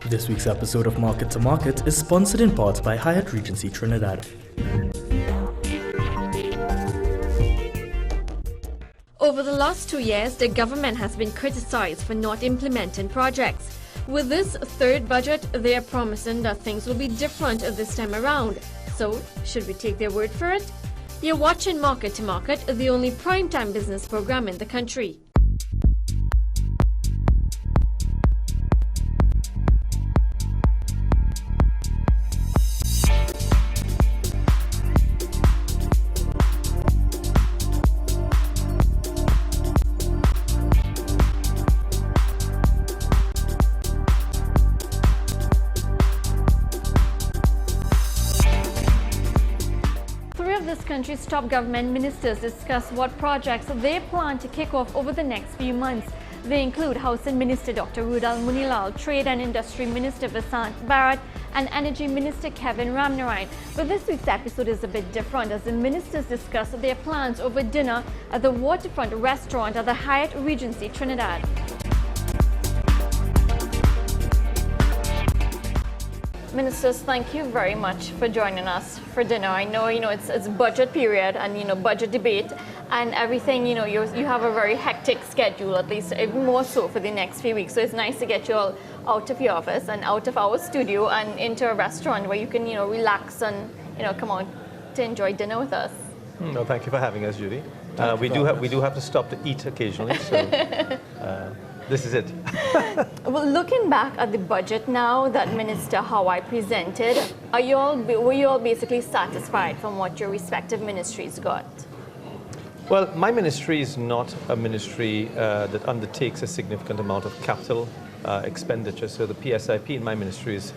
This week's episode of Market to Market is sponsored in part by Hyatt Regency Trinidad. Over the last 2 years, the government has been criticized for not implementing projects. With this third budget, they are promising that things will be different this time around. So, should we take their word for it? You're watching Market to Market, the only primetime business program in the country. This country's top government ministers discuss what projects they plan to kick off over the next few months. They include Housing Minister Dr. Rudal Munilal, Trade and Industry Minister Vasant Bharat, and Energy Minister Kevin Ramnarayan. But this week's episode is a bit different as the ministers discuss their plans over dinner at the waterfront restaurant at the Hyatt Regency Trinidad. Ministers, thank you very much for joining us for dinner. I know, it's budget period and, budget debate and everything, you have a very hectic schedule, at least even more so for the next few weeks. So it's nice to get you all out of your office and out of our studio and into a restaurant where you can, relax and, come on to enjoy dinner with us. No, thank you for having us, Judy. We do have to stop to eat occasionally, so this is it. Well, looking back at the budget now that Minister Kanhai presented, were you all basically satisfied from what your respective ministries got? Well, my ministry is not a ministry that undertakes a significant amount of capital expenditure, so the PSIP in my ministry is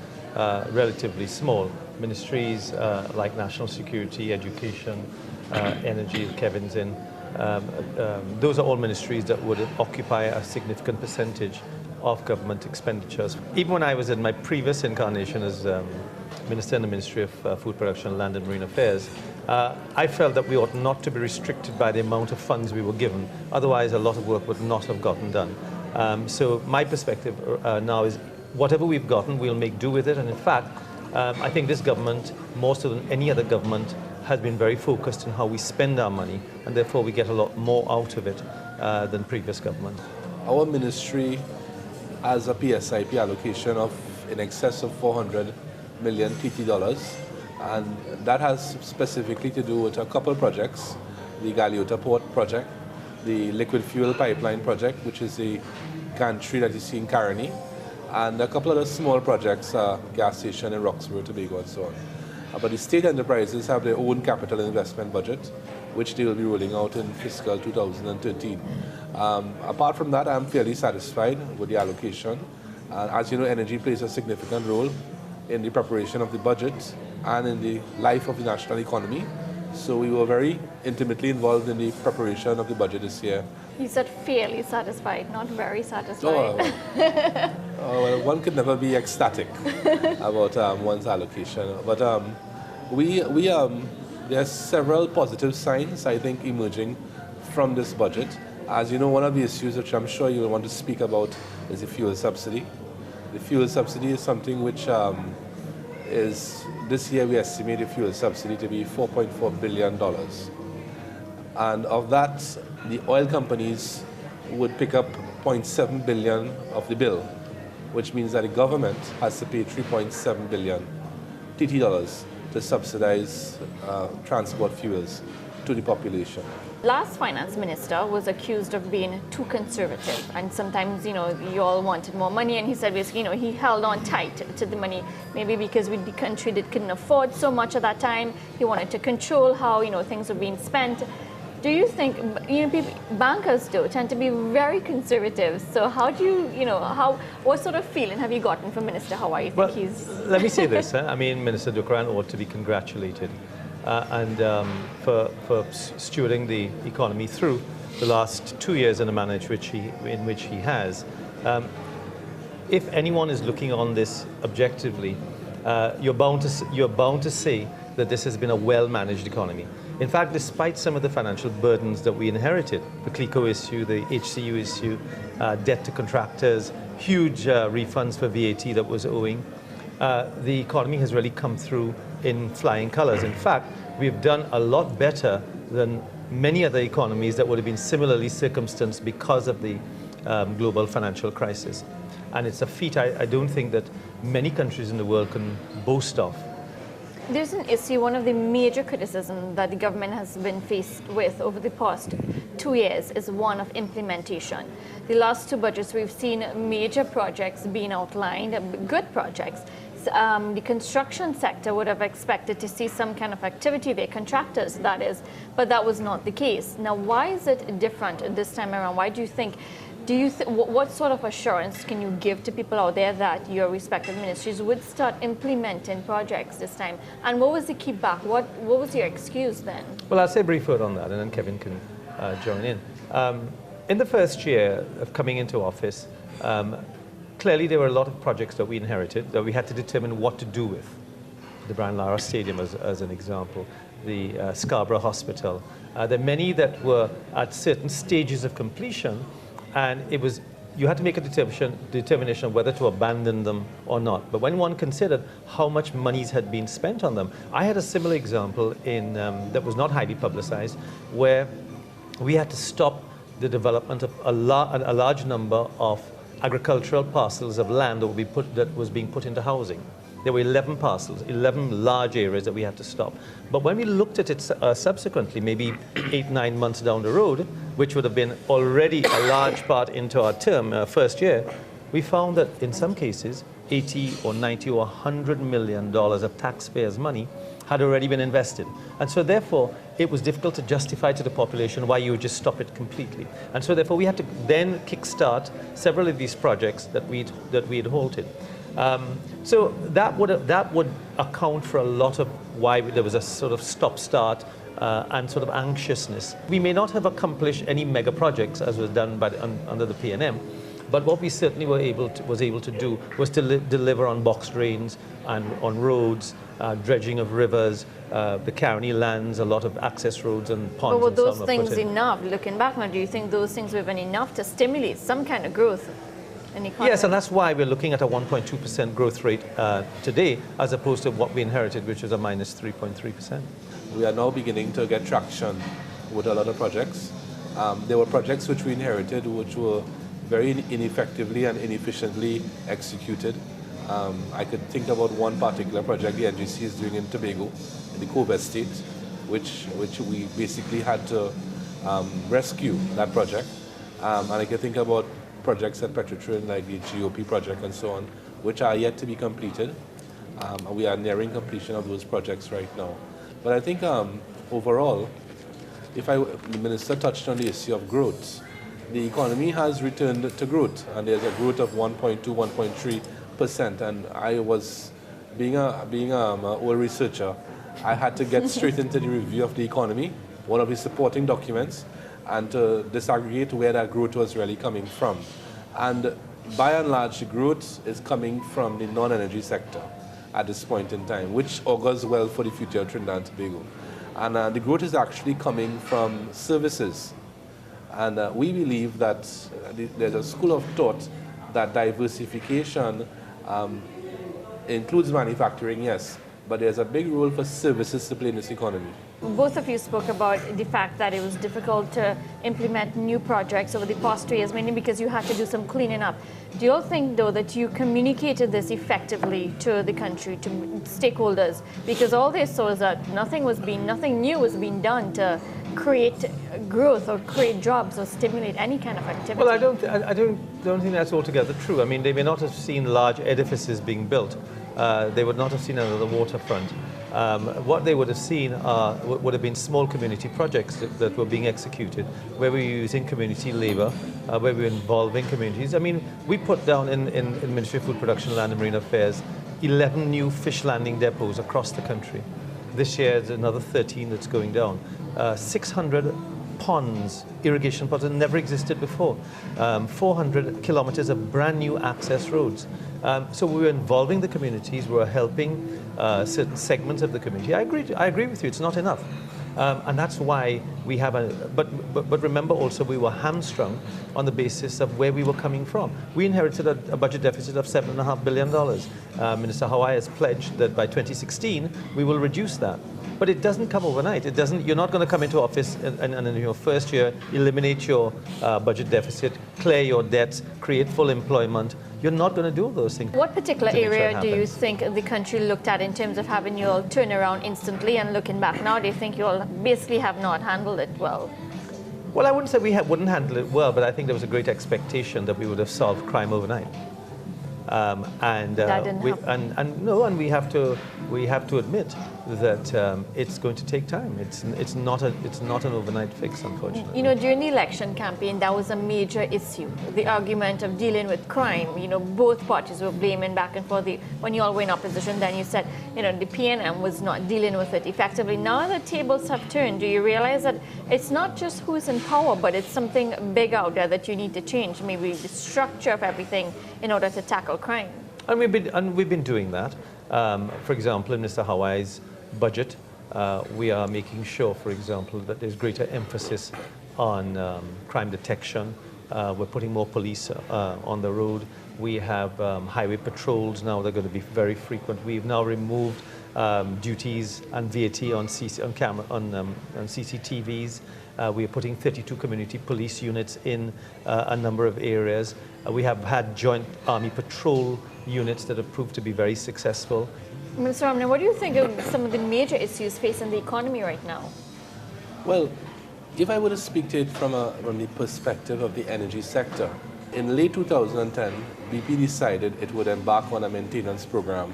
relatively small. Ministries like national security, education, energy, Kevin's in, those are all ministries that would occupy a significant percentage of government expenditures. Even when I was in my previous incarnation as Minister in the Ministry of Food Production, Land and Marine Affairs, I felt that we ought not to be restricted by the amount of funds we were given. Otherwise, a lot of work would not have gotten done. So my perspective now is whatever we've gotten, we'll make do with it. And in fact, I think this government, more so than any other government, has been very focused on how we spend our money, and therefore we get a lot more out of it than previous government. Our ministry has a PSIP allocation of in excess of 400 million TT dollars, and that has specifically to do with a couple projects: the Galeota Port project, the liquid fuel pipeline project, which is the gantry that you see in Caroni, and a couple other small projects, gas station in Roxborough, Tobago, and so on. But the state enterprises have their own capital investment budget, which they will be rolling out in fiscal 2013. Apart from that, I'm fairly satisfied with the allocation. As you know, energy plays a significant role in the preparation of the budget and in the life of the national economy. So we were very intimately involved in the preparation of the budget this year. You said fairly satisfied, not very satisfied. Well, one could never be ecstatic about one's allocation. But there are several positive signs, I think, emerging from this budget. As you know, one of the issues which I'm sure you'll want to speak about is the fuel subsidy. The fuel subsidy is something which this year we estimate the fuel subsidy to be $4.4 billion. And of that, the oil companies would pick up 0.7 billion of the bill, which means that the government has to pay 3.7 billion TT dollars to subsidize transport fuels to the population. Last finance minister was accused of being too conservative, and sometimes, you all wanted more money, and he said basically, he held on tight to the money, maybe because the country couldn't afford so much at that time. He wanted to control how, things were being spent. Do you think, bankers tend to be very conservative, so how do you, what sort of feeling have you gotten from Minister Kanhai? Well, let me say this, Minister Dukran ought to be congratulated for stewarding the economy through the last 2 years in a manner in which he has. If anyone is looking on this objectively, you're bound to say that this has been a well-managed economy. In fact, despite some of the financial burdens that we inherited, the CLECO issue, the HCU issue, debt to contractors, huge refunds for VAT that was owing. The economy has really come through in flying colors. In fact, we've done a lot better than many other economies that would have been similarly circumstanced because of the global financial crisis. And it's a feat I don't think that many countries in the world can boast of. There's an issue, one of the major criticisms that the government has been faced with over the past 2 years is one of implementation. The last two budgets, we've seen major projects being outlined, good projects. The construction sector would have expected to see some kind of activity there, contractors that is, but that was not the case. Now, why is it different this time around? Why do you think, what sort of assurance can you give to people out there that your respective ministries would start implementing projects this time? And what was the key back? What was your excuse then? Well, I'll say a brief word on that, and then Kevin can join in. In the first year of coming into office, clearly there were a lot of projects that we inherited that we had to determine what to do with. The Brian Lara Stadium as an example, the Scarborough Hospital. There are many that were at certain stages of completion, and you had to make a determination of whether to abandon them or not. But when one considered how much monies had been spent on them, I had a similar example that was not highly publicized, where we had to stop the development of a large number of agricultural parcels of land that was being put into housing. There were 11 parcels, 11 large areas that we had to stop. But when we looked at it subsequently, maybe 8-9 months down the road, which would have been already a large part into our first year, we found that in some cases, 80 or 90 or $100 million of taxpayers' money had already been invested. And so therefore, it was difficult to justify to the population why you would just stop it completely. And so therefore, we had to then kickstart several of these projects that we'd halted. So that would account for a lot of why there was a sort of stop-start and sort of anxiousness. We may not have accomplished any mega projects as was done under the PNM, but what we certainly was able to do was to deliver on box drains and on roads, dredging of rivers, the Carney lands, a lot of access roads and ponds. But were and so those on things enough? Looking back now, do you think those things were even enough to stimulate some kind of growth in the economy? Yes, and that's why we're looking at a 1.2% growth rate today, as opposed to what we inherited, which was a minus 3.3%. We are now beginning to get traction with a lot of projects. There were projects which we inherited which were very ineffectively and inefficiently executed. I could think about one particular project the NGC is doing in Tobago, in the Cove Estate, which we basically had to rescue that project. And I could think about projects at Petrotrin, like the GOP project and so on, which are yet to be completed. And we are nearing completion of those projects right now. But I think overall, the Minister touched on the issue of growth. The economy has returned to growth, and there's a growth of 1.2, 1.3%. And I was, being an old researcher, I had to get straight into the review of the economy, one of the supporting documents, and to disaggregate where that growth was really coming from. And by and large, the growth is coming from the non-energy sector at this point in time, which augurs well for the future of Trinidad and Tobago. And the growth is actually coming from services. And we believe that there's a school of thought that diversification includes manufacturing, yes, but there's a big role for services to play in this economy. Both of you spoke about the fact that it was difficult to implement new projects over the past 2 years, mainly because you had to do some cleaning up. Do you all think, though, that you communicated this effectively to the country, to stakeholders? Because all they saw is that nothing new was being done to create growth or create jobs or stimulate any kind of activity. Well, I don't think that's altogether true. I mean, they may not have seen large edifices being built. They would not have seen another waterfront. What they would have seen would have been small community projects that were being executed, where we were using community labor, where we were involving communities. I mean, we put down in Ministry of Food Production, Land and Marine Affairs, 11 new fish landing depots across the country. This year, there's another 13 that's going down. 600 ponds, irrigation ponds that never existed before. 400 kilometers of brand new access roads. So we were involving the communities, we were helping certain segments of the community. I agree with you, it's not enough. And that's why we have but remember also we were hamstrung on the basis of where we were coming from. We inherited a budget deficit of $7.5 billion. Minister Hawaii has pledged that by 2016 we will reduce that. But it doesn't come overnight. It doesn't. You're not going to come into office and in your first year eliminate your budget deficit, clear your debts, create full employment. You're not going to do all those things. What particular area do you think the country looked at in terms of having you all turn around instantly, and looking back now, do you think you all basically have not handled it well? Well, I wouldn't say we wouldn't handle it well, but I think there was a great expectation that we would have solved crime overnight. That didn't happen. We have to admit that it's going to take time. It's not an overnight fix, unfortunately. You know, during the election campaign, that was a major issue. The argument of dealing with crime. You know, both parties were blaming back and forth. When you all were in opposition, then you said, you know, the PNM was not dealing with it effectively. Now the tables have turned. Do you realize that it's not just who's in power, but it's something big out there that you need to change? Maybe the structure of everything in order to tackle crime. And we've been doing that. For example, in Mr. Hawaii's budget, we are making sure, for example, that there's greater emphasis on crime detection. We're putting more police on the road. We have highway patrols now. They're going to be very frequent. We've now removed duties and VAT on CCTVs. We are putting 32 community police units in a number of areas. We have had joint army patrol units that have proved to be very successful. Mr. Ramna, what do you think of some of the major issues facing the economy right now? Well, if I were to speak to it from the perspective of the energy sector, in late 2010, BP decided it would embark on a maintenance program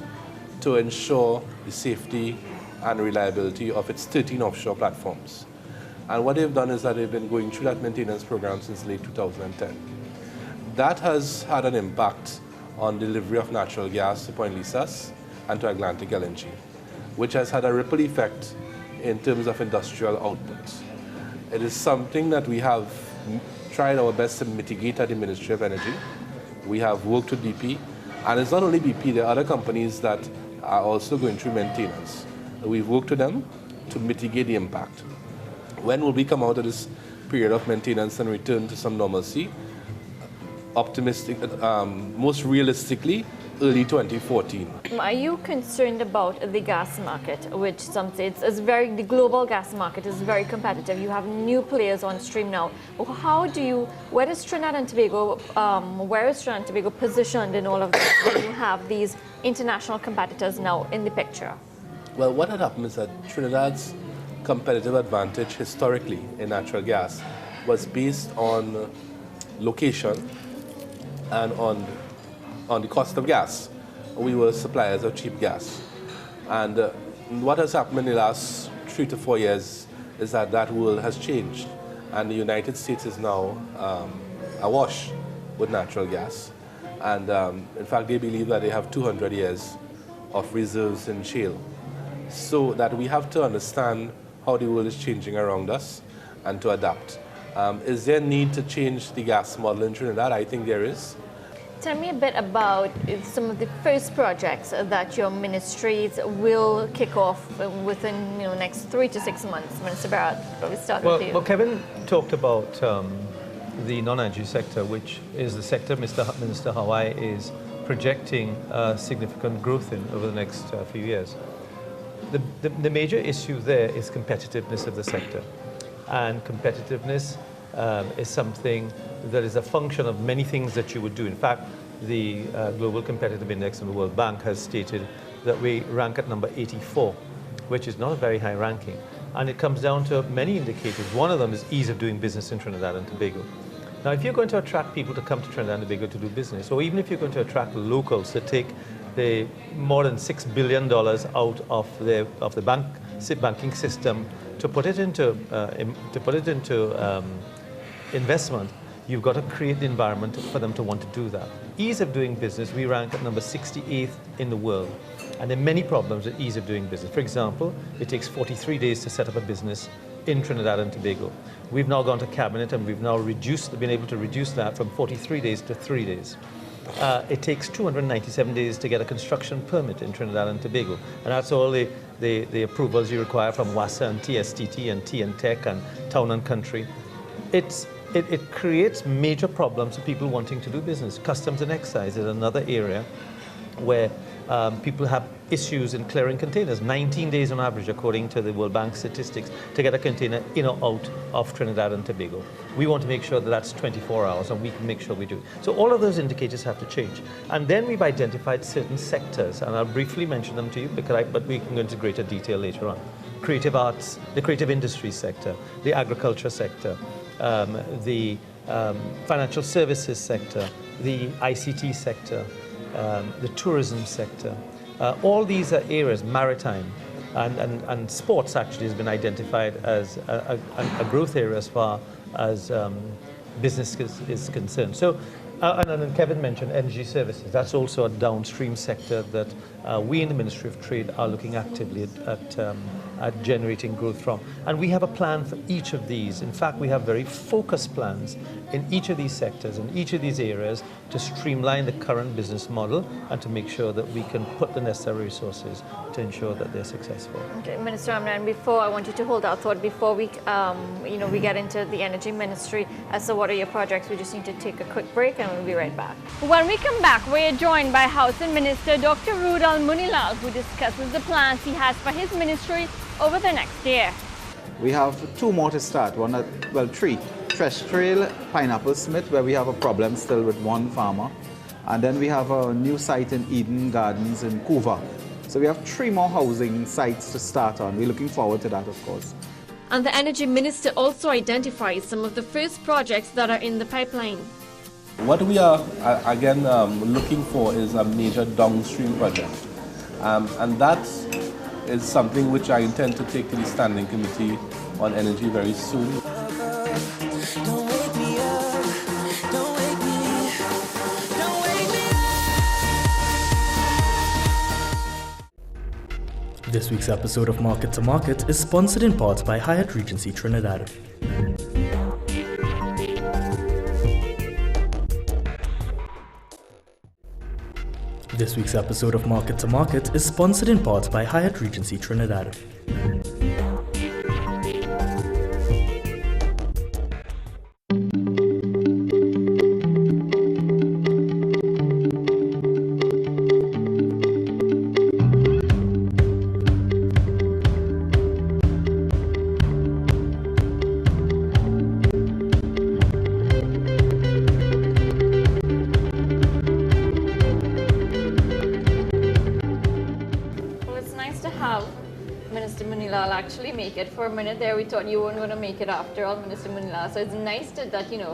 to ensure the safety and reliability of its 13 offshore platforms. And what they've done is that they've been going through that maintenance program since late 2010. That has had an impact on delivery of natural gas to Point Lisas and to Atlantic LNG, which has had a ripple effect in terms of industrial output. It is something that we have tried our best to mitigate at the Ministry of Energy. We have worked with BP, and it's not only BP, there are other companies that are also going through maintenance. We've worked with them to mitigate the impact. When will we come out of this period of maintenance and return to some normalcy? Optimistic, most realistically, early 2014. Are you concerned about the gas market, which some say the global gas market is very competitive? You have new players on stream now. Where is Trinidad and Tobago positioned in all of this when you have these international competitors now in the picture? Well, what had happened is that Trinidad's competitive advantage historically in natural gas was based on location and on the cost of gas. We were suppliers of cheap gas. And what has happened in the last 3 to 4 years is that world has changed. And the United States is now awash with natural gas. And in fact, they believe that they have 200 years of reserves in shale. So that we have to understand how the world is changing around us and to adapt. Is there a need to change the gas model in Trinidad? I think there is. Tell me a bit about some of the first projects that your ministries will kick off within the next 3 to 6 months. Minister Barrett, probably start with you. Well, Kevin talked about the non-energy sector, which is the sector Minister Hawaii is projecting significant growth in over the next few years. The major issue there is competitiveness of the sector. And competitiveness is something that is a function of many things that you would do. In fact, the Global Competitive Index in the World Bank has stated that we rank at number 84, which is not a very high ranking. And it comes down to many indicators. One of them is ease of doing business in Trinidad and Tobago. Now, if you're going to attract people to come to Trinidad and Tobago to do business, or even if you're going to attract locals to take the more than $6 billion out of the banking system to put it into investment, you've got to create the environment for them to want to do that. Ease of doing business, we rank at number 68th in the world. And there are many problems with ease of doing business. For example, it takes 43 days to set up a business in Trinidad and Tobago. We've now gone to cabinet and we've now been able to reduce that from 43 days to 3 days. it takes 297 days to get a construction permit in Trinidad and Tobago. And that's all the approvals you require from WASA and TSTT and TNTech and Town and Country. It creates major problems for people wanting to do business. Customs and excise is another area where people have issues in clearing containers. 19 days on average, according to the World Bank statistics, to get a container in or out of Trinidad and Tobago. We want to make sure that that's 24 hours, and we can make sure we do. So all of those indicators have to change. And then we've identified certain sectors, and I'll briefly mention them to you, but we can go into greater detail later on. Creative arts, the creative industry sector, the agriculture sector, the financial services sector, the ICT sector, the tourism sector. All these are areas, maritime, and sports actually has been identified as a growth area as far as business is concerned. So, and then Kevin mentioned energy services. That's also a downstream sector that we in the Ministry of Trade are looking actively at generating growth from. And we have a plan for each of these. In fact, we have very focused plans in each of these sectors, in each of these areas, to streamline the current business model and to make sure that we can put the necessary resources to ensure that they're successful. Okay, Minister Amran, before I want you to hold our thought before we, we get into the Energy Ministry as to what are your projects. We just need to take a quick break and we'll be right back. When we come back, we're joined by Housing Minister Dr. Rudal Munilal, who discusses the plans he has for his ministry over the next year. We have 2 more to start, 3. Terrestrial Pineapple Smith, where we have a problem still with 1 farmer. And then we have a new site in Eden Gardens in Couva. So we have 3 more housing sites to start on. We're looking forward to that, of course. And the Energy Minister also identifies some of the first projects that are in the pipeline. What we are, again, looking for is a major downstream project. And that is something which I intend to take to the Standing Committee on Energy very soon. This week's episode of Market to Market is sponsored in part by Hyatt Regency Trinidad. This week's episode of Market to Market is sponsored in part by Hyatt Regency Trinidad. Actually make it. For a minute there, we thought you weren't going to make it after all, Minister Munilal. So it's nice that you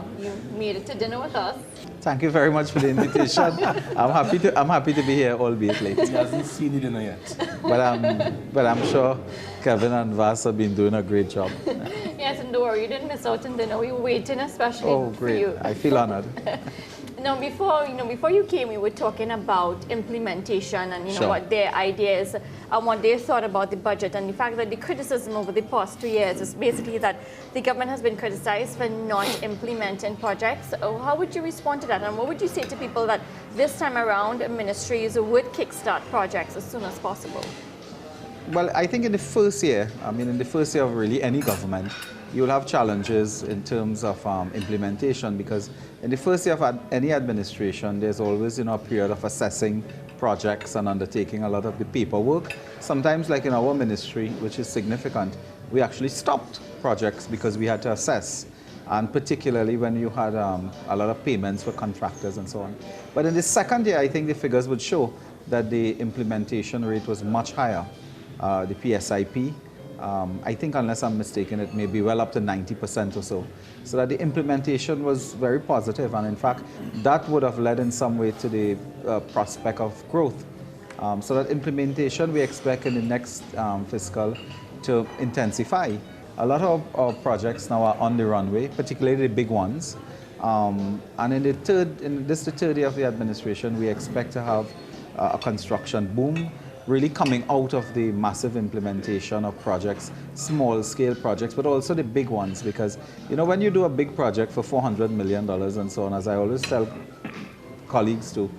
made it to dinner with us. Thank you very much for the invitation. I'm happy to be here, albeit late. He hasn't seen the dinner yet. But I'm sure Kevin and Vas have been doing a great job. Yes, and don't worry, you didn't miss out on dinner. We were waiting especially for you. I feel honored. Now, before you came, we were talking about implementation and Sure. what their ideas and what they thought about the budget, and the fact that the criticism over the past 2 years is basically that the government has been criticized for not implementing projects. How would you respond to that, and what would you say to people that this time around ministries would kickstart projects as soon as possible? Well, I think in the first year of really any government, you'll have challenges in terms of implementation, because in the first year of any administration, there's always a period of assessing projects and undertaking a lot of the paperwork. Sometimes, like in our ministry, which is significant, we actually stopped projects because we had to assess, and particularly when you had a lot of payments for contractors and so on. But in the second year, I think the figures would show that the implementation rate was much higher. The PSIP, I think, unless I'm mistaken, it may be well up to 90% or so. So that the implementation was very positive, and in fact, that would have led in some way to the prospect of growth. So that implementation we expect in the next fiscal to intensify. A lot of our projects now are on the runway, particularly the big ones. And in the third year of the administration, we expect to have a construction boom, really coming out of the massive implementation of projects, small scale projects, but also the big ones, because when you do a big project for $400 million and so on, as I always tell colleagues too.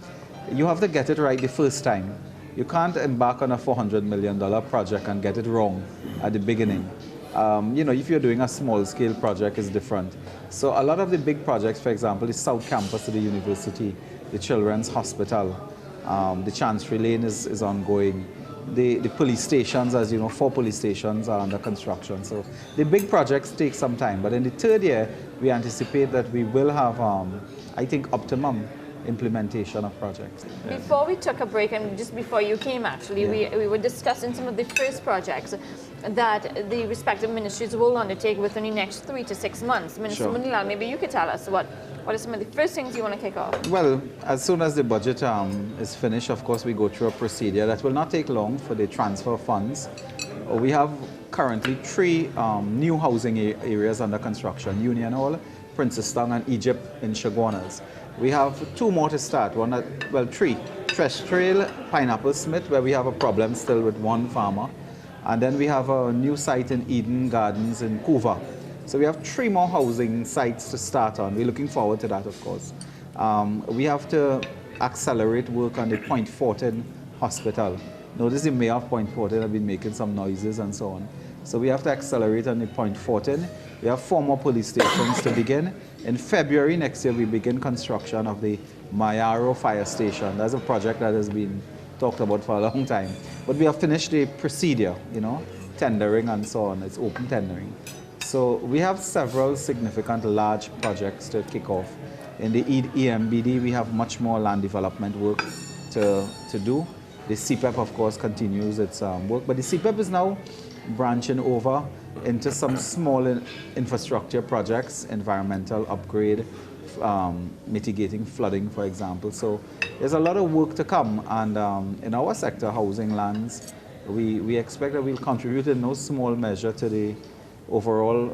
You have to get it right the first time. You can't embark on a $400 million project and get it wrong at the beginning. If you're doing a small-scale project, it's different. So a lot of the big projects, for example, the South Campus of the university, the Children's Hospital, the Chancery Lane is ongoing. The police stations, as you know, 4 police stations are under construction. So the big projects take some time. But in the third year, we anticipate that we will have, I think, optimum implementation of projects. Before we took a break, and just before you came actually, we were discussing some of the first projects that the respective ministries will undertake within the next 3 to 6 months. Minister Munilal, maybe you could tell us what are some of the first things you want to kick off? Well, as soon as the budget is finished, of course, we go through a procedure that will not take long for the transfer of funds. We have currently 3 new housing areas under construction: Union Hall, Princestown, and Egypt in Chaguanas. We have 2 more to start, 3. Fresh Trail, Pineapple Smith, where we have a problem still with 1 farmer. And then we have a new site in Eden Gardens in Couva. So we have 3 more housing sites to start on. We're looking forward to that, of course. We have to accelerate work on the Point Fortin Hospital. Notice the mayor of Point Fortin have been making some noises and so on. So we have to accelerate on the Point Fortin. We have 4 more police stations to begin. In February next year, we begin construction of the Mayaro Fire Station. That's a project that has been talked about for a long time. But we have finished the procedure, tendering and so on. It's open tendering. So we have several significant large projects to kick off. In the EMBD, we have much more land development work to do. The CPEP, of course, continues its work. But the CPEP is now branching over into some small infrastructure projects, environmental upgrade, mitigating flooding, for example. So there's a lot of work to come. And in our sector, housing lands, we expect that we'll contribute in no small measure to the overall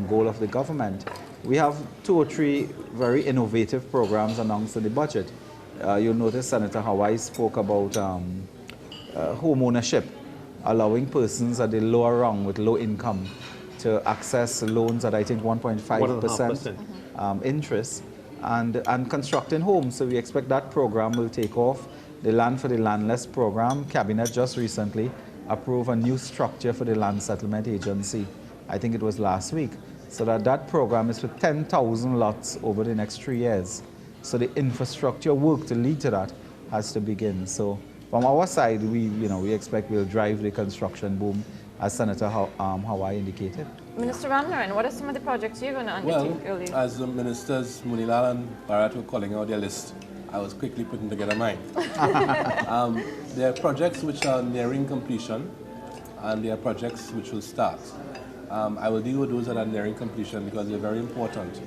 goal of the government. We have 2 or 3 very innovative programs announced in the budget. You'll notice Senator Hawaii spoke about home ownership, allowing persons at the lower rung with low income to access loans at, I think, 1.5% interest and constructing homes. So we expect that program will take off. The Land for the Landless program, Cabinet just recently approved a new structure for the Land Settlement Agency. I think it was last week. So that program is for 10,000 lots over the next 3 years. So the infrastructure work to lead to that has to begin. So from our side, we expect we'll drive the construction boom, as Senator Hawaii indicated. Minister Ramnaran, what are some of the projects you're going to undertake early? As the ministers Munilal and Bharat were calling out their list, I was quickly putting together mine. There are projects which are nearing completion, and there are projects which will start. I will deal with those that are nearing completion because they're very important.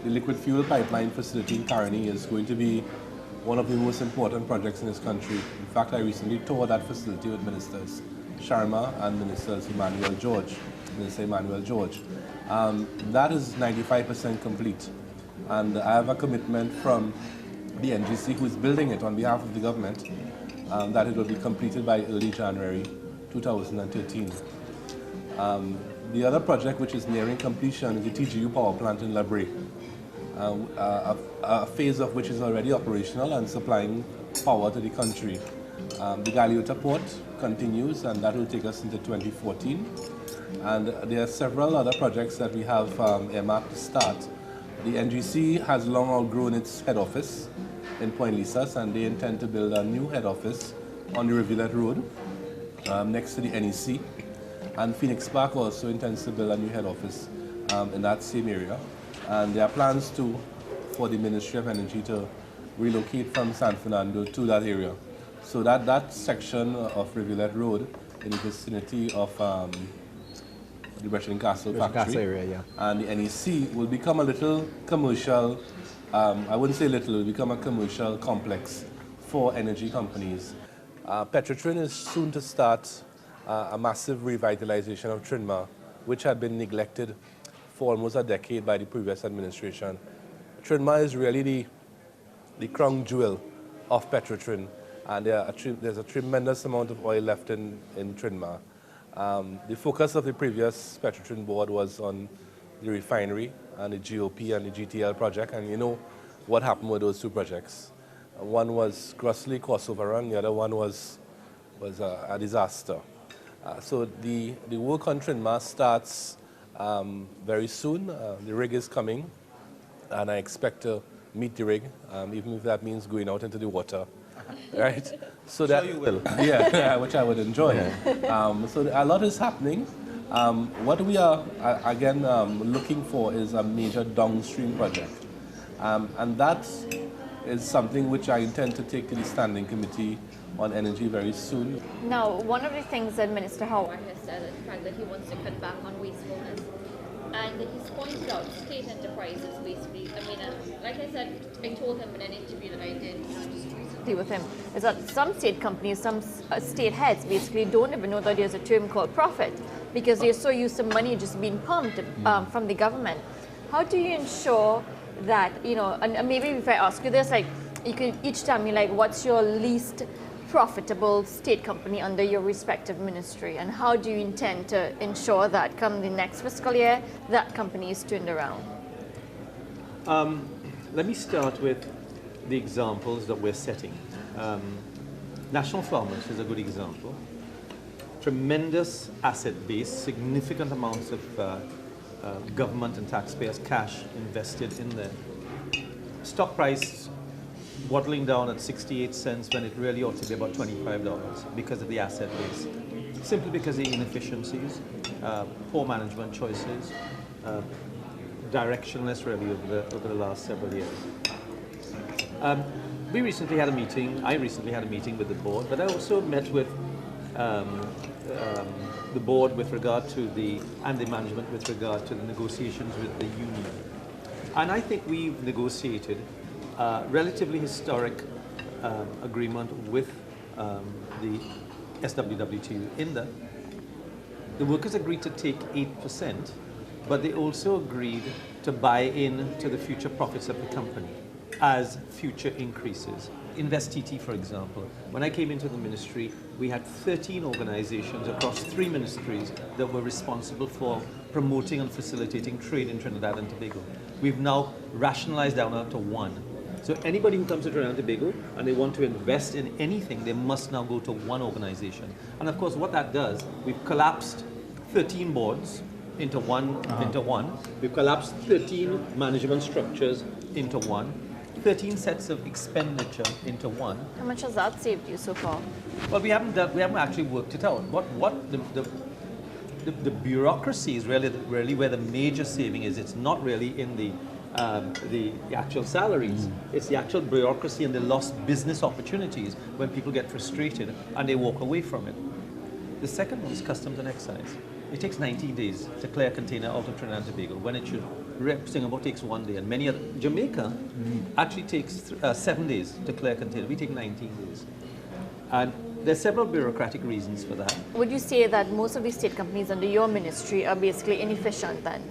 The liquid fuel pipeline facility in Kanhai is going to be one of the most important projects in this country. In fact, I recently toured that facility with Ministers Sharma and Minister Emmanuel George. That is 95% complete. And I have a commitment from the NGC, who is building it on behalf of the government, that it will be completed by early January 2013. The other project which is nearing completion is the TGU power plant in Labre, a phase of which is already operational and supplying power to the country. The Galiota port continues, and that will take us into 2014. And there are several other projects that we have earmarked to start. The NGC has long outgrown its head office in Point Lisas, and they intend to build a new head office on the Rivulet Road next to the NEC. And Phoenix Park also intends to build a new head office in that same area. And there are plans for the Ministry of Energy to relocate from San Fernando to that area. So that section of Rivulet Road in the vicinity of the Russian Castle factory area, yeah. And the NEC will become a little commercial, I wouldn't say little, it will become a commercial complex for energy companies. Petrotrin is soon to start a massive revitalization of Trinma, which had been neglected for almost a decade by the previous administration. Trinma is really the crown jewel of Petrotrin, and there's a tremendous amount of oil left in Trinma. The focus of the previous Petrotrin board was on the refinery and the GOP and the GTL project, and you know what happened with those 2 projects. One was grossly cost overrun, the other one was a disaster. So the work on Trin Mast starts very soon. The rig is coming, and I expect to meet the rig, even if that means going out into the water. Right? So that you will. Yeah, which I would enjoy. So a lot is happening. What we are, again, looking for is a major downstream project. And that is something which I intend to take to the Standing Committee on Energy very soon. Now, one of the things that Minister Howard has said is the fact that he wants to cut back on wastefulness. And he's pointed out state enterprises basically. I mean, like I said, I told him in an interview that I did just recently with him, is that some state companies, some state heads basically don't even know that there's a term called profit because they're so used to money just being pumped from the government. How do you ensure that, you know, and maybe if I ask you this, like, you can each tell me, like, what's your least profitable state company under your respective ministry, and how do you intend to ensure that come the next fiscal year, that company is turned around? Let me start with the examples that we're setting. National Farmers is a good example. Tremendous asset base, significant amounts of government and taxpayers' cash invested in there. Stock price waddling down at 68 cents when it really ought to be about $25 because of the asset base. Simply because of the inefficiencies, poor management choices, directionless really over the last several years. We recently had a meeting, I recently had a meeting with the board, but I also met with the board with regard to and the management with regard to the negotiations with the union. And I think we've negotiated a relatively historic agreement with the SWWTU in that the workers agreed to take 8%, but they also agreed to buy in to the future profits of the company as future increases. InvestTT, for example, when I came into the ministry, we had 13 organizations across 3 ministries that were responsible for promoting and facilitating trade in Trinidad and Tobago. We've now rationalized down to 1. So anybody who comes to Trinidad and Tobago and they want to invest in anything, they must now go to 1 organization. And of course, what that does, we've collapsed 13 boards into one. We've collapsed 13 management structures into 1. 13 sets of expenditure into 1. How much has that saved you so far? Well, we haven't actually worked it out. The bureaucracy is really where the major saving is. It's not really in the actual salaries. It's the actual bureaucracy and the lost business opportunities when people get frustrated and they walk away from it. The second one is customs and excise. It takes 19 days to clear a container out of Trinidad and Tobago when it should. Singapore takes 1 day, and many other. Jamaica actually takes 7 days to clear a container. We take 19 days. And there's several bureaucratic reasons for that. Would you say that most of the state companies under your ministry are basically inefficient then?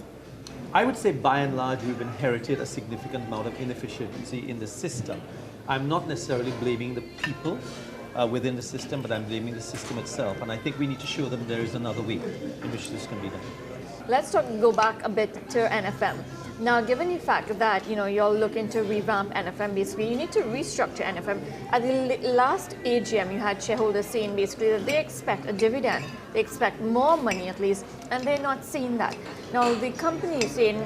I would say by and large we've inherited a significant amount of inefficiency in the system. I'm not necessarily blaming the people within the system, but I'm blaming the system itself. And I think we need to show them there is another way in which this can be done. Let's go back a bit to NFM. Now, given the fact that you're looking to revamp NFM, basically you need to restructure NFM. At the last AGM, you had shareholders saying basically that they expect a dividend, they expect more money at least, and they're not seeing that. Now, the company is saying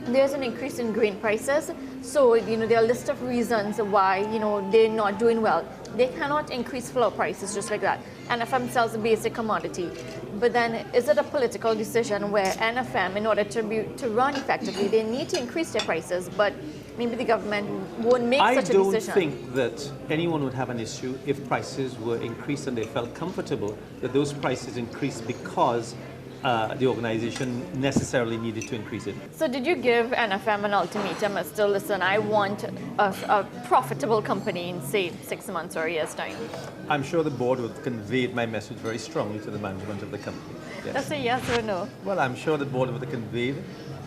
there's an increase in grain prices, so there are a list of reasons why they're not doing well. They cannot increase flour prices just like that. NFM sells a basic commodity. But then, is it a political decision where NFM, in order to run effectively, they need to increase their prices, but maybe the government won't make such a decision? I don't think that anyone would have an issue if prices were increased and they felt comfortable that those prices increased because the organization necessarily needed to increase it. So did you give NFM an ultimatum as to, listen, I want a profitable company in, say, 6 months or a year's time? I'm sure the board would have conveyed my message very strongly to the management of the company. Yes. That's a yes or no? Well, I'm sure the board would have conveyed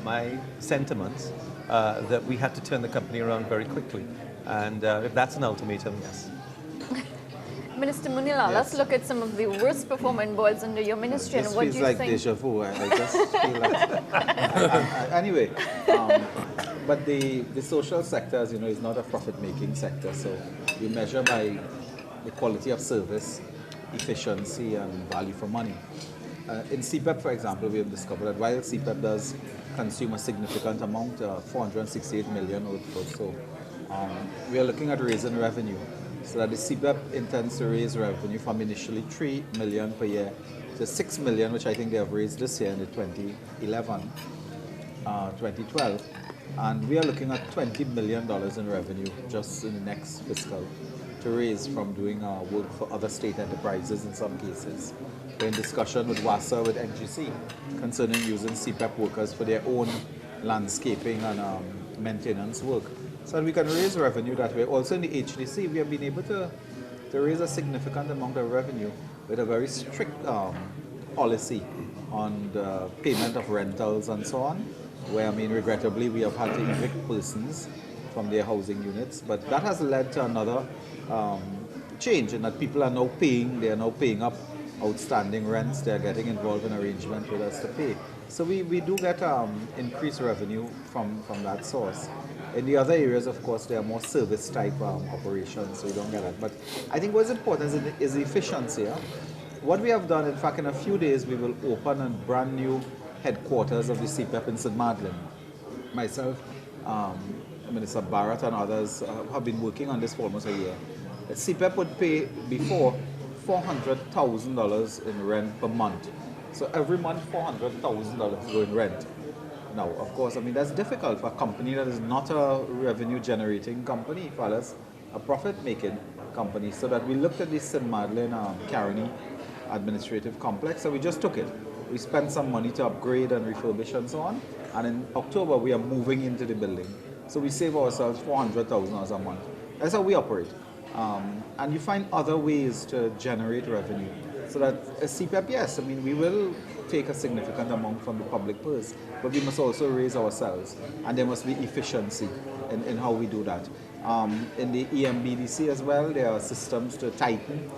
my sentiments that we had to turn the company around very quickly. And if that's an ultimatum, yes. Minister Munila, Yes. let's look at some of the worst performing boards under your ministry. This And what feels do you like think? deja vu. I just feel like... Anyway, But the social sector, as you know, is not a profit-making sector. So we measure by the quality of service, efficiency, and value for money. In CPEP, for example, we have discovered that while CPEP does consume a significant amount, 468 million or so, we are looking at raising revenue. So that the CPEP intends to raise revenue from initially 3 million per year to 6 million, which I think they have raised this year in the 2012. And we are looking at $20 million in revenue just in the next fiscal to raise from doing work for other state enterprises in some cases. We're in discussion with WASA, with NGC, concerning using CPEP workers for their own landscaping and maintenance work. So that we can raise revenue that way. Also in the HDC, we have been able to raise a significant amount of revenue with a very strict policy on the payment of rentals and so on, where, I mean, regrettably, we have had to evict persons from their housing units. But that has led to another change in that people are now paying, they are now paying up outstanding rents, they are getting involved in arrangement with us to pay. So we do get increased revenue from that source. In the other areas, of course, there are more service type operations, so you don't get that. But I think what's important is the efficiency. What we have done, in fact, in a few days, we will open a brand new headquarters of the CPEP in St. Madeleine. Myself, Minister Barrett and others have been working on this for almost a year. The CPEP would pay before $400,000 in rent per month. So every month, $400,000 go in rent. Now, of course, I mean, that's difficult for a company that is not a revenue-generating company, fellas, a profit-making company. So that we looked at this St. Madeleine Caroni administrative complex, so we just took it. We spent some money to upgrade and refurbish and so on. And in October, we are moving into the building. So we save ourselves $400,000 a month. That's how we operate. And you find other ways to generate revenue. So that CPEP, yes, I mean, we will take a significant amount from the public purse, but we must also raise ourselves. And there must be efficiency in how we do that. In the EMBDC as well, there are systems to tighten,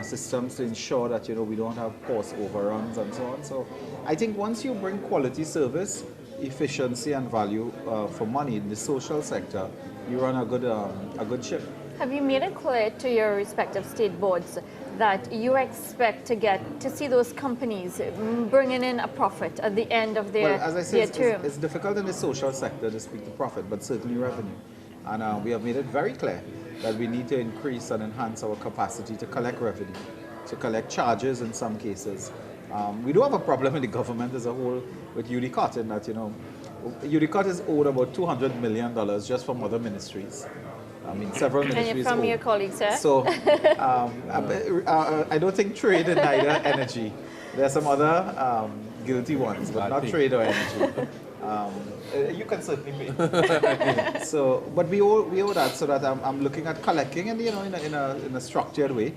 systems to ensure that, you know, we don't have cost overruns and so on. So I think once you bring quality service, efficiency and value for money in the social sector, you run a good ship. Have you made it clear to your respective state boards that you expect to see those companies bringing in a profit at the end of their, well, as I said, term? It's difficult in the social sector to speak to profit, but certainly revenue. And we have made it very clear that we need to increase and enhance our capacity to collect revenue, to collect charges in some cases. We do have a problem in the government as a whole with UDCOT in that, you know, UDCOT is owed about $200 million just from other ministries. I mean, several ministries. And from your colleagues, sir? So, I don't think trade and neither energy. There are some other guilty ones, but not trade or energy. You can certainly pay. So, but we owe that, so that I'm looking at collecting, and you know, in a structured way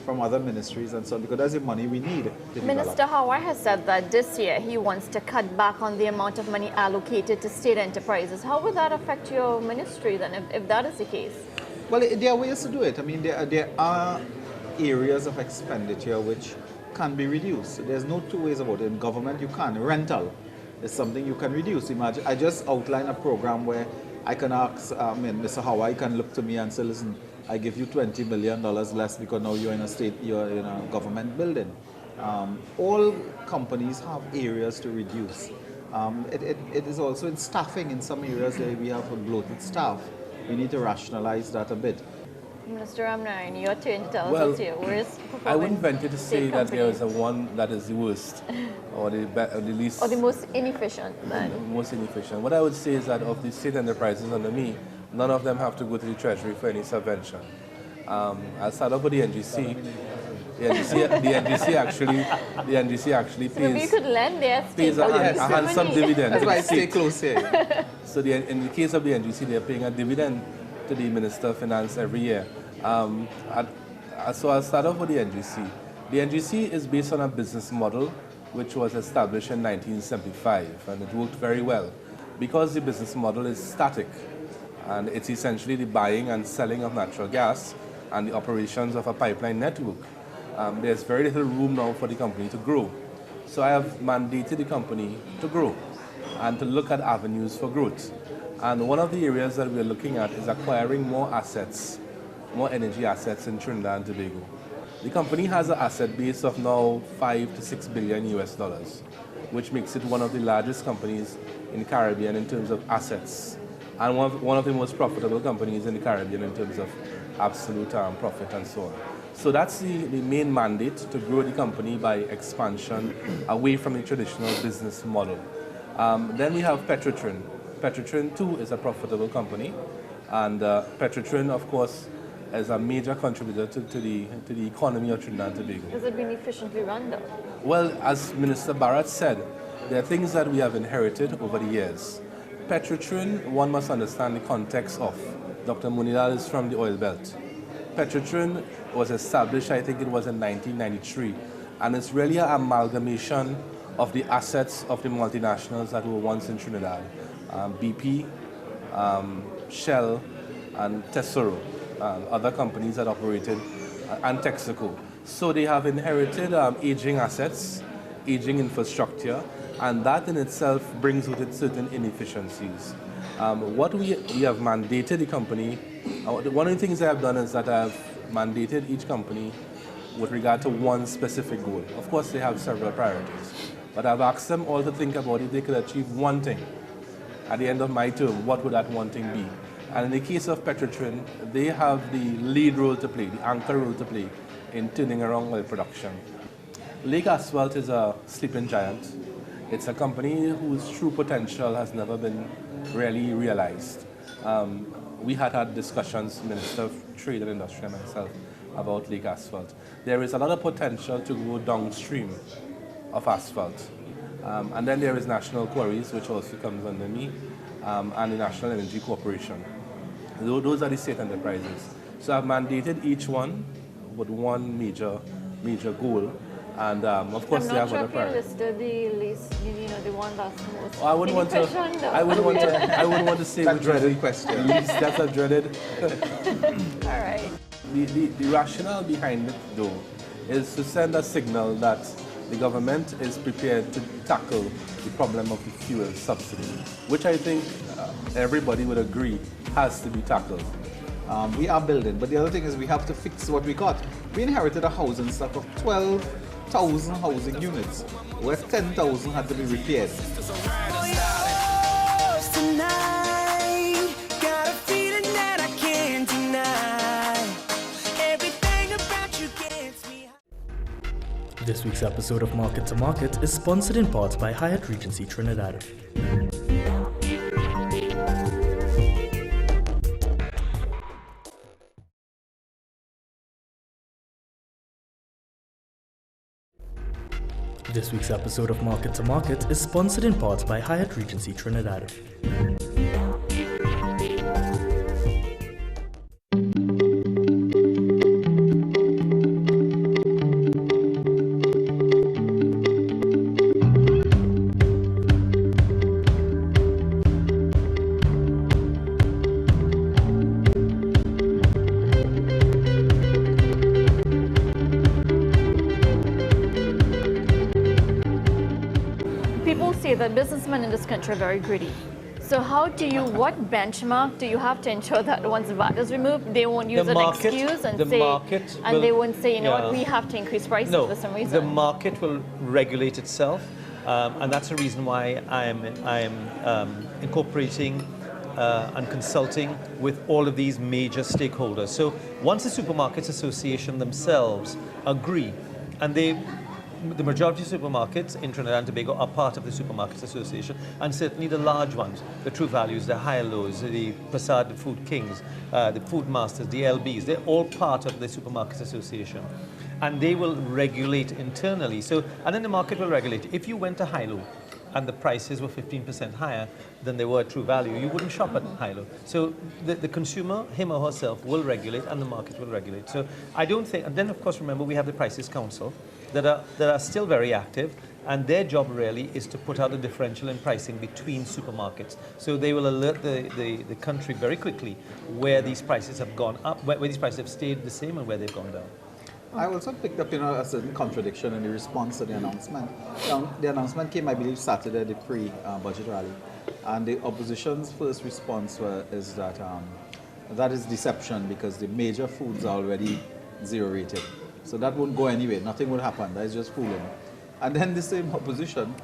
from other ministries and so on, because that's the money we need to Minister develop. Howard has said that this year he wants to cut back on the amount of money allocated to state enterprises. How would that affect your ministry then, if that is the case? Well, there are ways to do it. I mean, there are areas of expenditure which can be reduced. There's no two ways about it. In government, you can. Rental is something you can reduce. Imagine, I just outlined a program where I can ask, Mr. Howard can look to me and say, listen, I give you $20 million less because now you're in a government building. All companies have areas to reduce. It is also in staffing. In some areas there we have a bloated staff. We need to rationalize that a bit. Minister Ramnayan, your turn to tell Well, us here. Where's I wouldn't venture to say that there is a one that is the worst or the least. Or the most inefficient then. Most inefficient. What I would say is that of the state enterprises under me, none of them have to go to the Treasury for any subvention. I'll start off with the NGC. The NGC actually So maybe you pays, could lend their state pays a handsome dividend. That's to why the I stay state. close here. So in the case of the NGC, they're paying a dividend to the Minister of Finance every year. So I'll start off with the NGC. The NGC is based on a business model which was established in 1975, and it worked very well because the business model is static, and it's essentially the buying and selling of natural gas and the operations of a pipeline network. There's very little room now for the company to grow. So I have mandated the company to grow and to look at avenues for growth. And one of the areas that we're looking at is acquiring more assets, more energy assets in Trinidad and Tobago. The company has an asset base of now $5 to $6 billion US dollars, which makes it one of the largest companies in the Caribbean in terms of assets, and one of the most profitable companies in the Caribbean in terms of absolute profit and so on. So that's the main mandate, to grow the company by expansion away from the traditional business model. Then we have Petrotrin. Petrotrin too is a profitable company, and Petrotrin, of course, is a major contributor to the economy of Trinidad and Tobago. Has it been efficiently run though? Well, as Minister Barrett said, there are things that we have inherited over the years. Petrotrin, one must understand the context of. Dr. Munilal is from the oil belt. Petrotrin was established, I think it was in 1993, and it's really an amalgamation of the assets of the multinationals that were once in Trinidad. BP, Shell, and Tesoro, other companies that operated, and Texaco. So they have inherited aging assets, aging infrastructure, and that in itself brings with it certain inefficiencies. What we have mandated the company, one of the things I have done is that I have mandated each company with regard to one specific goal. Of course, they have several priorities, but I've asked them all to think about if they could achieve one thing. At the end of my term, what would that one thing be? And in the case of Petrotrin, they have the lead role to play, the anchor role to play in turning around oil production. Lake Asphalt is a sleeping giant. It's a company whose true potential has never been really realized. We had discussions, Minister of Trade and Industry and myself, about Lake Asphalt. There is a lot of potential to go downstream of asphalt. And then there is National Quarries, which also comes under me, and the National Energy Corporation. Those are the state enterprises. So I've mandated each one with one major goal, and of course they have other priorities. I'm not sure if you listed the list, the one that's most. I wouldn't want to say That which dreaded question. least. That's a dreaded. All right. The rationale behind it, though, is to send a signal that the government is prepared to tackle the problem of the fuel subsidy, which I think everybody would agree has to be tackled. We are building, but the other thing is we have to fix what we got. We inherited a housing stock of 12,000 housing units, where 10,000 had to be repaired. This week's episode of Market to Market is sponsored in part by Hyatt Regency Trinidad. This week's episode of Market to Market is sponsored in part by Hyatt Regency Trinidad. People say that businessmen in this country are very greedy. So what benchmark do you have to ensure that once VAT is removed, they won't use an excuse and they won't say, what, we have to increase prices for some reason? The market will regulate itself, and that's the reason why I am incorporating and consulting with all of these major stakeholders. So once the Supermarkets Association themselves agree, and the majority of supermarkets in Trinidad and Tobago are part of the Supermarkets Association, and certainly the large ones, the True Values, the Higher Lows, the Prasad, the Food Kings, the Food Masters, the LBs, they're all part of the Supermarkets Association. And they will regulate internally. And then the market will regulate. If you went to High-Low and the prices were 15% higher than they were at True Value, you wouldn't shop at High-Low. So the consumer, him or herself, will regulate and the market will regulate. So I don't think, and then of course remember we have the Prices Council that are still very active, and their job really is to put out a differential in pricing between supermarkets. So they will alert the country very quickly where these prices have gone up, where these prices have stayed the same and where they've gone down. I also picked up, a certain contradiction in the response to the announcement. The announcement came, I believe, Saturday, the pre-budget rally. And the opposition's first response is that that is deception because the major foods are already zero rated. So that won't go anywhere. Nothing will happen. That is just fooling. And then the same opposition,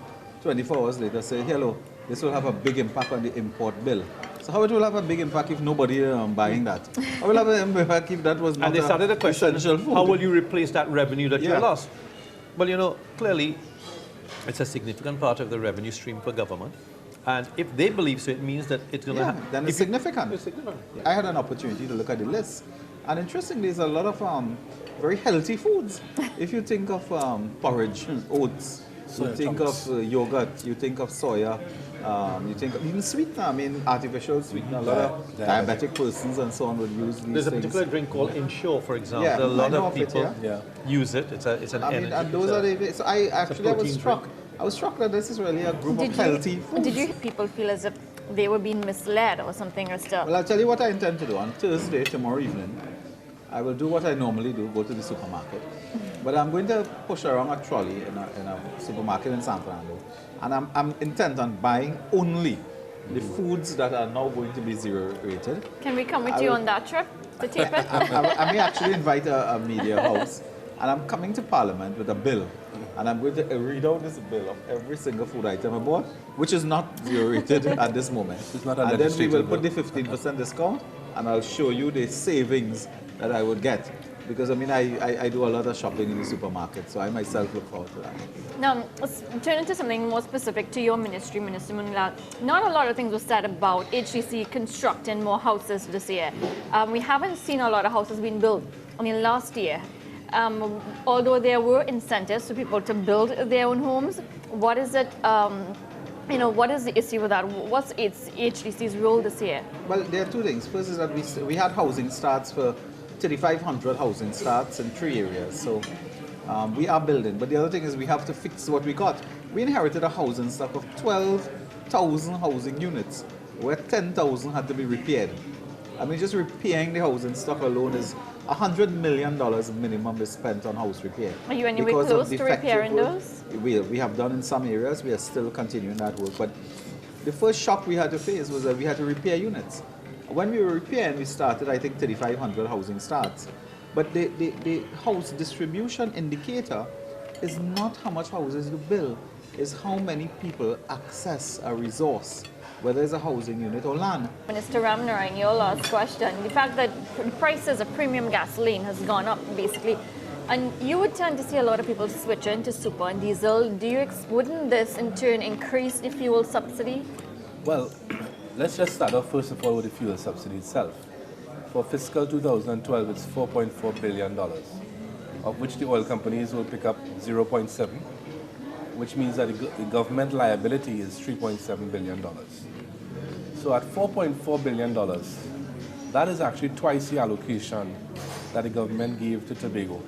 24 hours later, say, hello, this will have a big impact on the import bill. So how it will have a big impact if nobody buying that? How will it have an impact if that was not And they started a question, essential food? how will you replace that revenue that you Yeah. lost? Well, you know, clearly, it's a significant part of the revenue stream for government. And if they believe so, it means that it's going to Yeah, then it's significant. It's significant. I had an opportunity to look at the list. And interestingly, there's a lot of very healthy foods. If you think of porridge, oats, you think of yogurt, you think of soya, you think of even sweetener, I mean artificial sweetener. A lot of diabetic persons and so on would use these There's a things. particular drink called Ensure, for example. Yeah, a lot I know of of it, people yeah. use it. It's an I mean, energy. and those are the, so I was protein struck. drink. I was struck that this is really a group of healthy foods. Did you people feel as if they were being misled or something or stuff? Well, I'll tell you what I intend to do. On Thursday, tomorrow evening, I will do what I normally do, go to the supermarket. But I'm going to push around a trolley in a supermarket in San Fernando. And I'm intent on buying only the foods that are now going to be zero rated. Can we come with you on that trip to tape it? I may actually invite a media house. And I'm coming to Parliament with a bill. And I'm going to read out this bill of every single food item I bought, which is not zero rated at this moment. It's not a and then we will put legislative the 15% discount, and I'll show you the savings that I would get. Because I mean, I do a lot of shopping in the supermarket, so I myself look forward to that. Now, let's turn into something more specific to your ministry, Minister Munila. Not a lot of things were said about HDC constructing more houses this year. We haven't seen a lot of houses being built. I mean, last year, although there were incentives for people to build their own homes, what is it? What is the issue with that? What's HDC's role this year? Well, there are two things. First is that we had housing starts for 3,500 housing starts in 3 areas. So we are building. But the other thing is we have to fix what we got. We inherited a housing stock of 12,000 housing units, where 10,000 had to be repaired. I mean, just repairing the housing stock alone is $100 million minimum is spent on house repair. Are you anywhere Because of close to defective repairing work. those? We have done in some areas. We are still continuing that work. But the first shock we had to face was that we had to repair units. When we were repairing, we started, I think, 3,500 housing starts. But the house distribution indicator is not how much houses you build, is how many people access a resource, whether it's a housing unit or land. Minister Ramnarayan, your last question. The fact that the prices of premium gasoline has gone up, basically, and you would tend to see a lot of people switching to super and diesel. Wouldn't this, in turn, increase the fuel subsidy? Well, let's just start off first of all with the fuel subsidy itself. For fiscal 2012, it's $4.4 billion, of which the oil companies will pick up 0.7, which means that the government liability is $3.7 billion. So at $4.4 billion, that is actually twice the allocation that the government gave to Tobago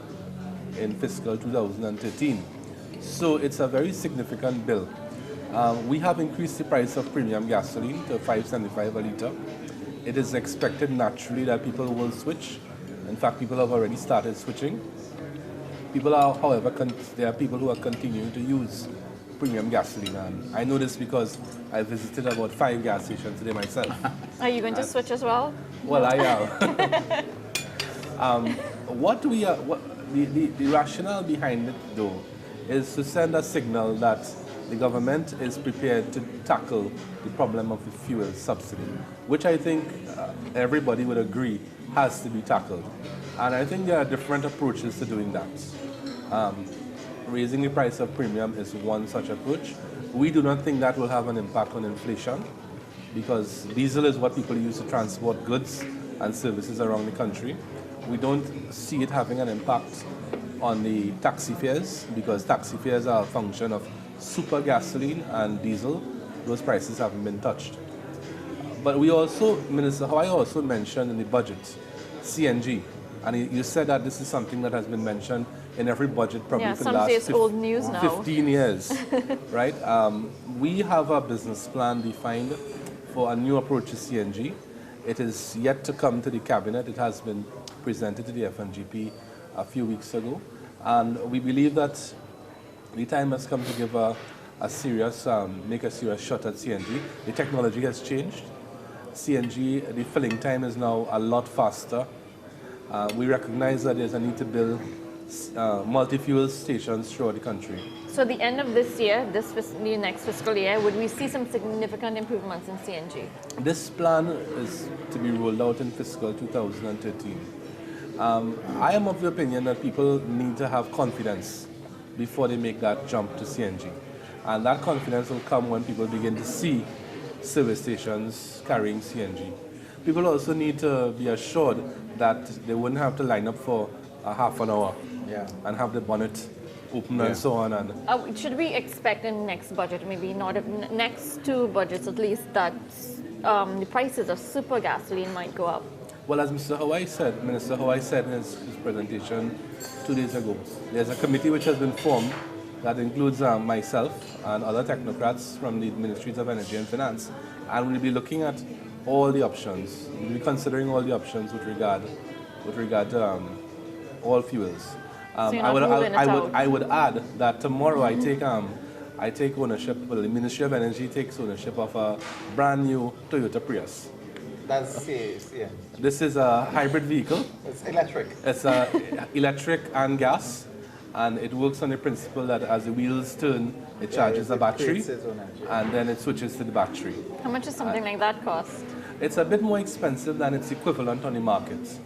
in fiscal 2013. So it's a very significant bill. We have increased the price of premium gasoline to $5.75 a litre. It is expected naturally that people will switch. In fact, people have already started switching. People are, however, there are people who are continuing to use premium gasoline. And I know this because I visited about 5 gas stations today myself. Are you going to switch as well? Well, I am. The rationale behind it, though, is to send a signal that the government is prepared to tackle the problem of the fuel subsidy, which I think everybody would agree has to be tackled. And I think there are different approaches to doing that. Raising the price of premium is one such approach. We do not think that will have an impact on inflation because diesel is what people use to transport goods and services around the country. We don't see it having an impact on the taxi fares because taxi fares are a function of super gasoline and diesel. Those prices haven't been touched. But we also, Minister Hoy also mentioned in the budget CNG. And you said that this is something that has been mentioned in every budget probably for the last old news now. 15 years, right? We have a business plan defined for a new approach to CNG. It is yet to come to the cabinet. It has been presented to the FNGP a few weeks ago. And we believe that the time has come to give a make a serious shot at CNG. The technology has changed. CNG, the filling time is now a lot faster. We recognize that there's a need to build multi-fuel stations throughout the country. So the end of this year, the next fiscal year, would we see some significant improvements in CNG? This plan is to be rolled out in fiscal 2013. I am of the opinion that people need to have confidence before they make that jump to CNG. And that confidence will come when people begin to see service stations carrying CNG. People also need to be assured that they wouldn't have to line up for a half an hour and have the bonnet open and so on. And should we expect in the next budget, maybe not next 2 budgets at least, that the prices of super gasoline might go up? Well, as Minister Kanhai said in his presentation 2 days ago, there's a committee which has been formed that includes myself and other technocrats from the Ministries of Energy and Finance, and we'll be looking at all the options. We'll be considering all the options with regard to all fuels. I would add that tomorrow I take ownership. Well, the Ministry of Energy takes ownership of a brand new Toyota Prius. That's yeah. This is a hybrid vehicle. It's electric. It's electric and gas, and it works on the principle that as the wheels turn, it charges the battery, and then it switches to the battery. How much does something like that cost? It's a bit more expensive than its equivalent on the market.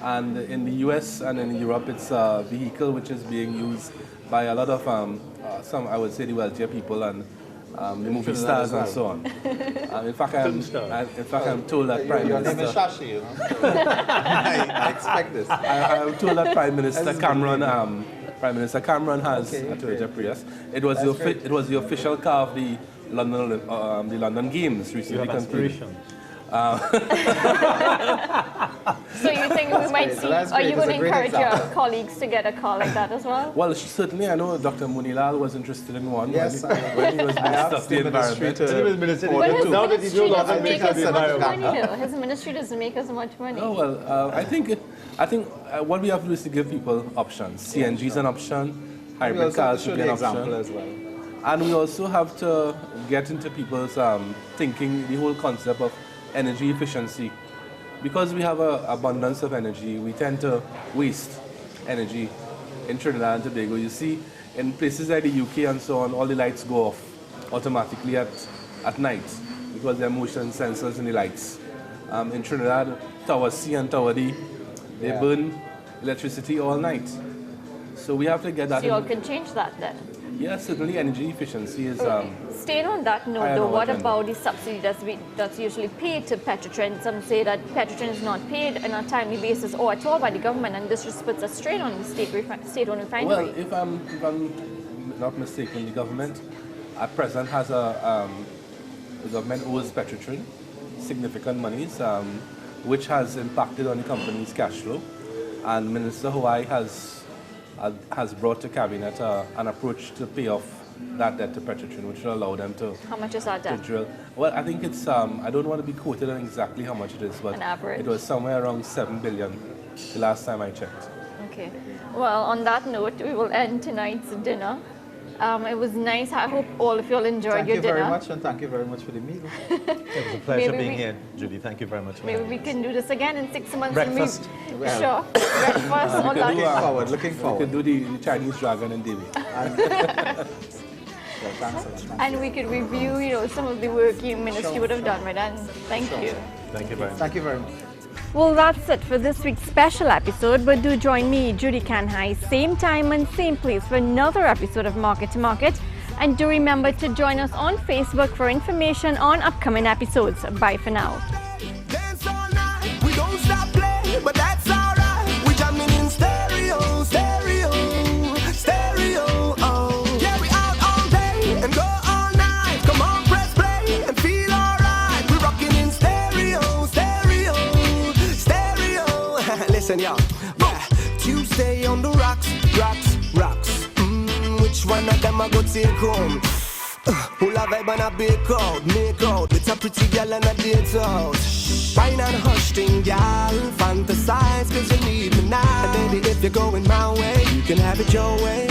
And in the US and in Europe, it's a vehicle which is being used by a lot of some, I would say, the wealthier people and the movie stars and so on. In fact, I'm told that Prime Your Minister. name is Shashi, you know? I expect this. I'm told that Prime Minister Cameron has a Toyota Prius. It was the official car of the London Games recently concluded. So you think we might see, are you going to encourage your colleagues to get a car like that as well? Well, certainly I know Dr. Munilal was interested in one Yes, when he was Minister of the Environment. But his now that ministry doesn't make as much environment. money though. His ministry doesn't make as much money. Oh, well, I think what we have to do is to give people options. CNG is an option, hybrid cars should be an option. As well. And we also have to get into people's thinking, the whole concept of energy efficiency. Because we have an abundance of energy, we tend to waste energy in Trinidad and Tobago. You see, in places like the UK and so on, all the lights go off automatically at night because there are motion sensors in the lights. In Trinidad, Tower C and Tower D, they burn electricity all night. So we have to get that. So you all can change that then? Yeah, certainly energy efficiency is... Staying on that note though, what about the subsidy that's usually paid to Petrotrin? Some say that Petrotrin is not paid on a timely basis or at all by the government, and this just puts a strain on the state-owned refinery. Well, if I'm not mistaken, the government at present has the government owes Petrotrin significant monies, which has impacted on the company's cash flow, and Minister Kanhai has brought to Cabinet an approach to pay off that debt to Petrotrin, which will allow them to... How much is that debt? Drill. Well, I think it's, I don't want to be quoted on exactly how much it is, but an average. It was somewhere around 7 billion the last time I checked. Okay. Well, on that note, we will end tonight's dinner. It was nice. I hope all of you all enjoyed your dinner. Thank you very much, and thank you very much for the meal. It was a pleasure being here, Judy. Thank you very much. Maybe we can do this again in 6 months. Breakfast. Sure. Breakfast or lunch. Looking We forward. could do the Chinese dragon and Davy. And we could review, some of the work your ministry would have done, right? And thank you. Thank you very much. Thank you very much. Well, that's it for this week's special episode, but do join me, Judy Kanhai, same time and same place for another episode of Market to Market. And do remember to join us on Facebook for information on upcoming episodes. Bye for now. Dance all night, we don't stop playing, but that's alright. We jamming in stereo, stereo, stereo. Oh, yeah, we out all day and go all night. Come on, press play and feel alright. We rocking in stereo, stereo, stereo. Listen, y'all. Yeah. Tuesday on the rocks. Which one of them I go take home? Who la vibe on a big crowd, make out. It's a pretty girl and a date out. Wine and hush thing, y'all. Fantasize cause you need me now. And baby, if you're going my way, you can have it your way.